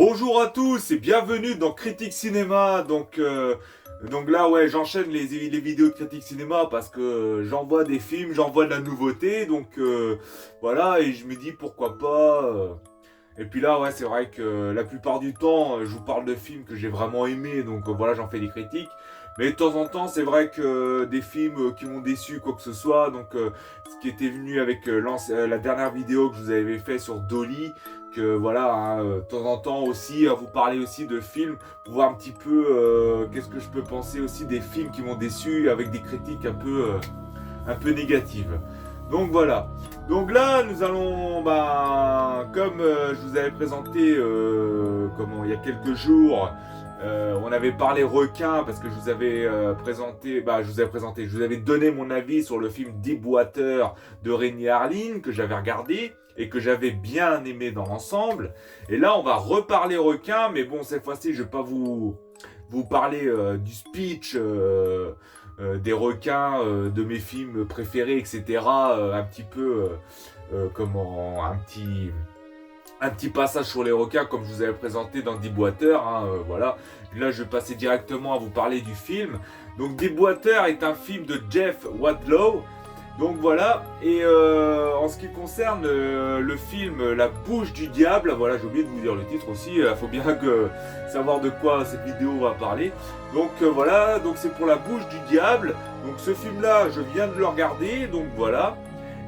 Bonjour à tous et bienvenue dans Critique Cinéma. Donc là, ouais, j'enchaîne les vidéos de Critique Cinéma parce que j'envoie des films, j'envoie de la nouveauté. Voilà, et je me dis pourquoi pas. Et puis là, ouais, c'est vrai que la plupart du temps, je vous parle de films que j'ai vraiment aimés. Voilà, j'en fais des critiques. Mais de temps en temps, c'est vrai que des films qui m'ont déçu, quoi que ce soit. Ce qui était venu avec la dernière vidéo que je vous avais fait sur Dolly, que voilà, hein, de temps en temps aussi, à vous parler aussi de films, pour voir un petit peu qu'est-ce que je peux penser aussi des films qui m'ont déçu, avec des critiques un peu négatives. Donc voilà. Donc là, nous allons, comme je vous avais présenté, il y a quelques jours, on avait parlé requin parce que je vous avais je vous avais donné mon avis sur le film Deep Water de Renny Harlin que j'avais regardé et que j'avais bien aimé dans l'ensemble. Et là, on va reparler requin, mais bon, cette fois-ci, je vais pas vous parler du speech. Des requins, de mes films préférés, etc. Un petit peu, un petit passage sur les requins comme je vous avais présenté dans Deepwater, hein, voilà. Là, je vais passer directement à vous parler du film. Donc Deepwater est un film de Jeff Wadlow. Donc voilà, et en ce qui concerne le film La bouche du diable, voilà, j'ai oublié de vous dire le titre aussi, il faut bien savoir de quoi cette vidéo va parler. Voilà, donc c'est pour La bouche du diable. Donc ce film-là, je viens de le regarder, donc voilà.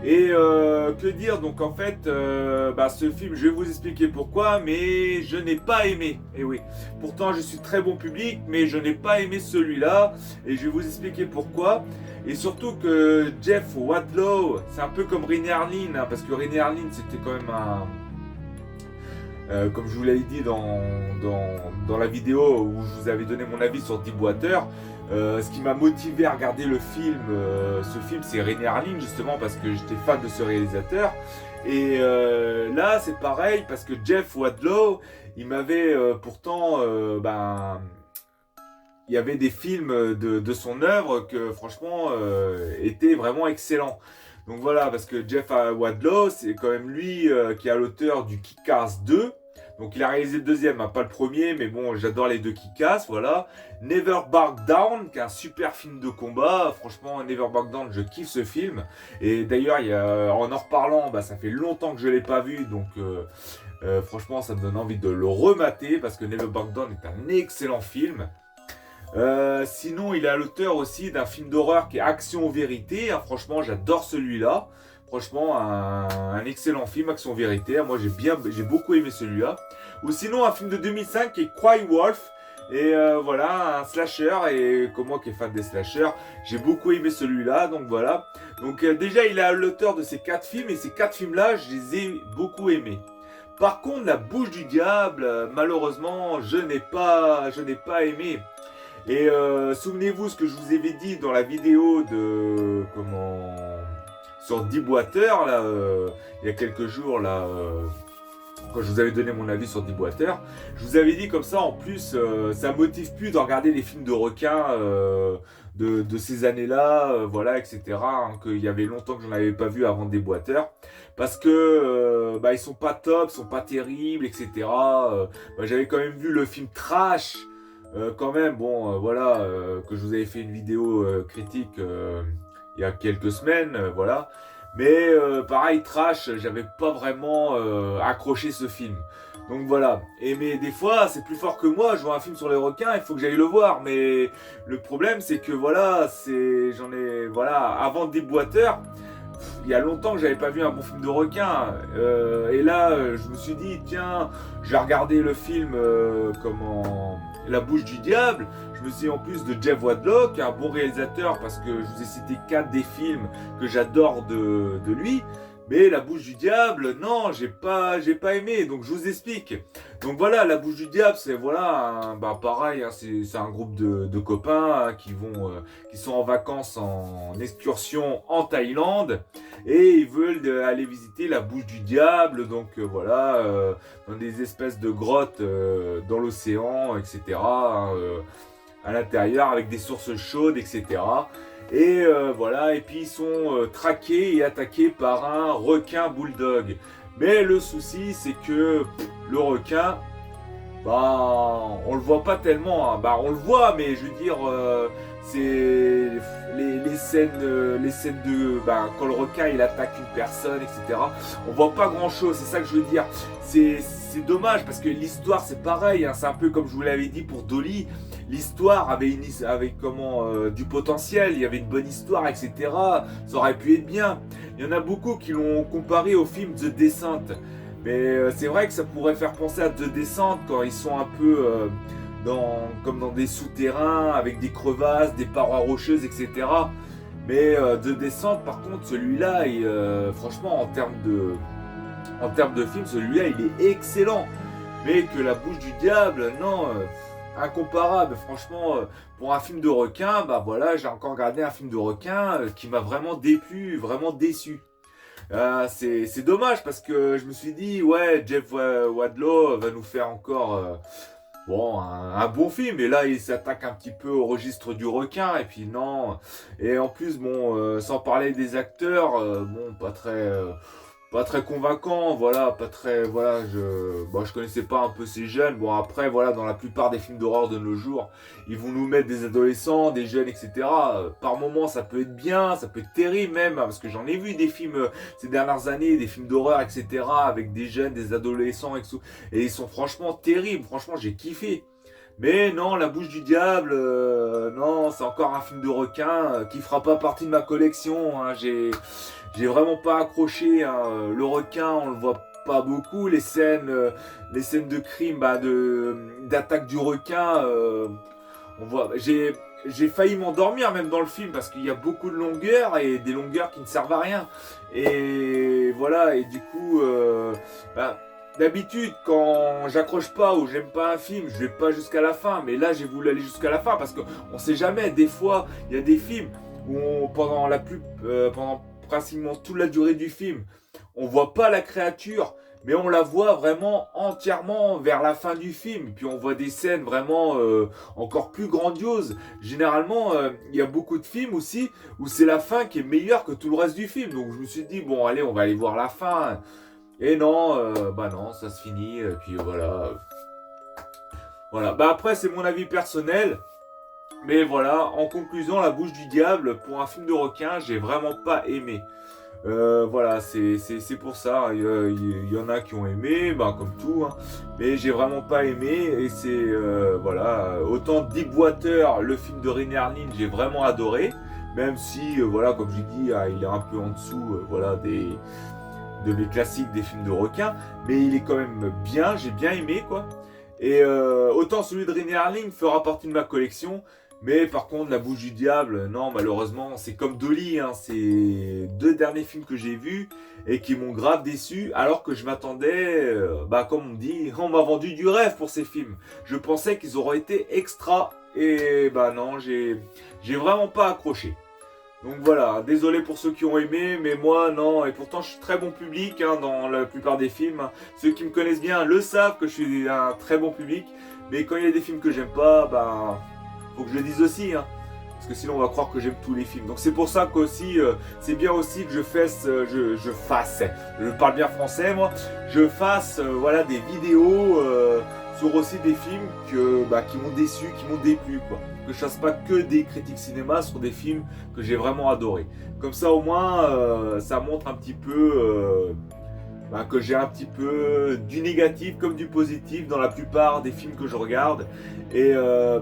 Et que dire, donc en fait, ce film, je vais vous expliquer pourquoi, mais je n'ai pas aimé. Et oui, pourtant je suis très bon public, mais je n'ai pas aimé celui-là, et je vais vous expliquer pourquoi. Et surtout que Jeff Wadlow, c'est un peu comme Renny Harlin, hein, parce que Renny Harlin, c'était quand même comme je vous l'avais dit dans la vidéo où je vous avais donné mon avis sur Deepwater, ce qui m'a motivé à regarder ce film, c'est Renny Harlin, justement, parce que j'étais fan de ce réalisateur. Et là, c'est pareil, parce que Jeff Wadlow, il m'avait pourtant... il y avait des films de son œuvre que franchement étaient vraiment excellents. Donc voilà, parce que Jeff Wadlow, c'est quand même lui qui est l'auteur du Kick-Ass 2. Donc il a réalisé le deuxième, hein, pas le premier, mais bon, j'adore les deux Kick-Ass, voilà. Never Back Down, qui est un super film de combat. Franchement, Never Back Down, je kiffe ce film. Et d'ailleurs, en reparlant, ça fait longtemps que je ne l'ai pas vu, franchement, ça me donne envie de le remater, parce que Never Back Down est un excellent film. Sinon, il est à l'auteur aussi d'un film d'horreur qui est Action Vérité. Hein, franchement, j'adore celui-là. Franchement, un excellent film, Action Vérité. Moi, j'ai beaucoup aimé celui-là. Ou sinon, un film de 2005 qui est Cry Wolf. Et voilà, un slasher. Et comme moi qui est fan des slashers, j'ai beaucoup aimé celui-là. Donc voilà. Déjà, il est à l'auteur de ces 4 films. Et ces 4 films-là, je les ai beaucoup aimés. Par contre, La bouche du diable, malheureusement, je n'ai pas aimé. Et souvenez-vous ce que je vous avais dit dans la vidéo sur Deepwater là, il y a quelques jours là, quand je vous avais donné mon avis sur Deepwater, je vous avais dit comme ça en plus, ça motive plus de regarder les films de requins de ces années-là, voilà, etc. Hein, qu'il y avait longtemps que j'en avais pas vu avant Deepwater, parce que ils sont pas top, ils sont pas terribles, etc. J'avais quand même vu le film Trash. Quand même, voilà, que je vous avais fait une vidéo critique il y a quelques semaines, voilà. Mais pareil, Trash, j'avais pas vraiment accroché ce film. Donc voilà. Mais des fois, c'est plus fort que moi. Je vois un film sur les requins, il faut que j'aille le voir. Mais le problème, c'est que voilà, avant Deepwater, il y a longtemps que j'avais pas vu un bon film de requin. Et là, je me suis dit, tiens, je vais regarder le film La bouche du diable. Je me suis dit en plus de Jeff Wadlow, qui est un bon réalisateur, parce que je vous ai cité 4 des films que j'adore de lui. Mais La bouche du diable, non, j'ai pas aimé. Donc je vous explique. Donc voilà, La bouche du diable, c'est voilà, pareil, hein, c'est un groupe de copains hein, qui sont en vacances en excursion en Thaïlande et ils veulent aller visiter la bouche du diable. Voilà, dans des espèces de grottes dans l'océan, etc. À l'intérieur avec des sources chaudes, etc. Et voilà, et puis ils sont traqués et attaqués par un requin bulldog. Mais le souci, c'est que le requin, on le voit pas tellement, hein. On le voit, mais je veux dire, c'est les scènes de, quand le requin il attaque une personne, etc. On voit pas grand chose, c'est ça que je veux dire. C'est dommage parce que l'histoire c'est pareil, hein. C'est un peu comme je vous l'avais dit pour Dolly. L'histoire avait du potentiel, il y avait une bonne histoire, etc. Ça aurait pu être bien. Il y en a beaucoup qui l'ont comparé au film The Descent. Mais c'est vrai que ça pourrait faire penser à The Descent quand ils sont un peu comme dans des souterrains avec des crevasses, des parois rocheuses, etc. Mais The Descent, par contre, celui-là, franchement, en termes de film, celui-là, il est excellent. Mais que La Bouche du Diable, non, incomparable. Franchement, pour un film de requin, voilà, j'ai encore regardé un film de requin qui m'a vraiment déplu, vraiment déçu. C'est dommage parce que je me suis dit, ouais, Jeff Wadlow va nous faire encore un bon film. Et là, il s'attaque un petit peu au registre du requin. Et puis non. Et en plus, sans parler des acteurs, pas très convaincant, voilà, pas très, voilà, je connaissais pas un peu ces jeunes. Bon, après, voilà, dans la plupart des films d'horreur de nos jours, ils vont nous mettre des adolescents, des jeunes, etc. Par moments, ça peut être bien, ça peut être terrible même, hein, parce que j'en ai vu des films ces dernières années, des films d'horreur, etc., avec des jeunes, des adolescents, et ils sont franchement terribles. Franchement, j'ai kiffé. Mais non, La Bouche du Diable, non, c'est encore un film de requin qui fera pas partie de ma collection, hein. J'ai vraiment pas accroché, hein. Le requin, on le voit pas beaucoup. Les scènes de crime, d'attaque du requin, on voit. J'ai failli m'endormir même dans le film parce qu'il y a beaucoup de longueurs et des longueurs qui ne servent à rien. Et voilà, et du coup, d'habitude, quand j'accroche pas ou j'aime pas un film, je vais pas jusqu'à la fin. Mais là, j'ai voulu aller jusqu'à la fin parce qu'on sait jamais. Des fois, il y a des films où pendant pratiquement toute la durée du film, on voit pas la créature, mais on la voit vraiment entièrement vers la fin du film. Puis on voit des scènes vraiment encore plus grandioses. Généralement, il y a beaucoup de films aussi où c'est la fin qui est meilleure que tout le reste du film. Donc je me suis dit, bon allez, on va aller voir la fin. Et non, non, ça se finit. Et puis voilà. Voilà. Après, c'est mon avis personnel. Mais voilà, en conclusion, La Bouche du Diable, pour un film de requin, j'ai vraiment pas aimé. Voilà, c'est pour ça. Il y en a qui ont aimé, comme tout, hein. Mais j'ai vraiment pas aimé. Et c'est, voilà, autant Deepwater, le film de René Harlin, j'ai vraiment adoré. Même si, voilà, comme j'ai dit, il est un peu en dessous, voilà, de mes classiques des films de requins. Mais il est quand même bien, j'ai bien aimé, quoi. Et autant celui de René Harlin fera partie de ma collection. Mais par contre, La Bouche du Diable, non, malheureusement, c'est comme Dolly, hein, c'est 2 derniers films que j'ai vus et qui m'ont grave déçu, alors que je m'attendais, comme on dit, on m'a vendu du rêve pour ces films. Je pensais qu'ils auraient été extra, et non, j'ai vraiment pas accroché. Donc voilà, désolé pour ceux qui ont aimé, mais moi non, et pourtant je suis très bon public, hein, dans la plupart des films. Ceux qui me connaissent bien le savent que je suis un très bon public, mais quand il y a des films que j'aime pas, faut que je le dise aussi, hein, parce que sinon on va croire que j'aime tous les films. Donc c'est pour ça qu'aussi, c'est bien aussi que je parle bien français moi, je fasse voilà, des vidéos sur aussi des films qui m'ont déçu, qui m'ont déplu, quoi. Que je fasse pas que des critiques cinéma sur des films que j'ai vraiment adorés. Comme ça au moins, ça montre un petit peu que j'ai un petit peu du négatif comme du positif dans la plupart des films que je regarde. Et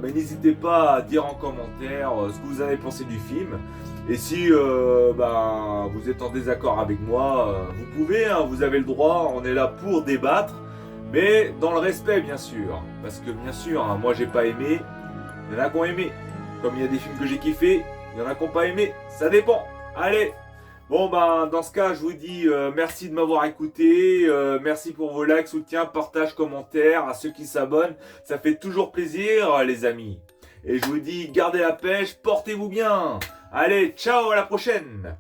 n'hésitez pas à dire en commentaire ce que vous avez pensé du film. Et si vous êtes en désaccord avec moi, vous pouvez, hein, vous avez le droit, on est là pour débattre. Mais dans le respect bien sûr. Parce que bien sûr, hein, moi j'ai pas aimé, il y en a qui ont aimé. Comme il y a des films que j'ai kiffé, il y en a qui n'ont pas aimé, ça dépend. Allez! Bon dans ce cas je vous dis merci de m'avoir écouté, merci pour vos likes, soutien, partage, commentaires, à ceux qui s'abonnent, ça fait toujours plaisir les amis. Et je vous dis gardez la pêche, portez-vous bien. Allez, ciao, à la prochaine.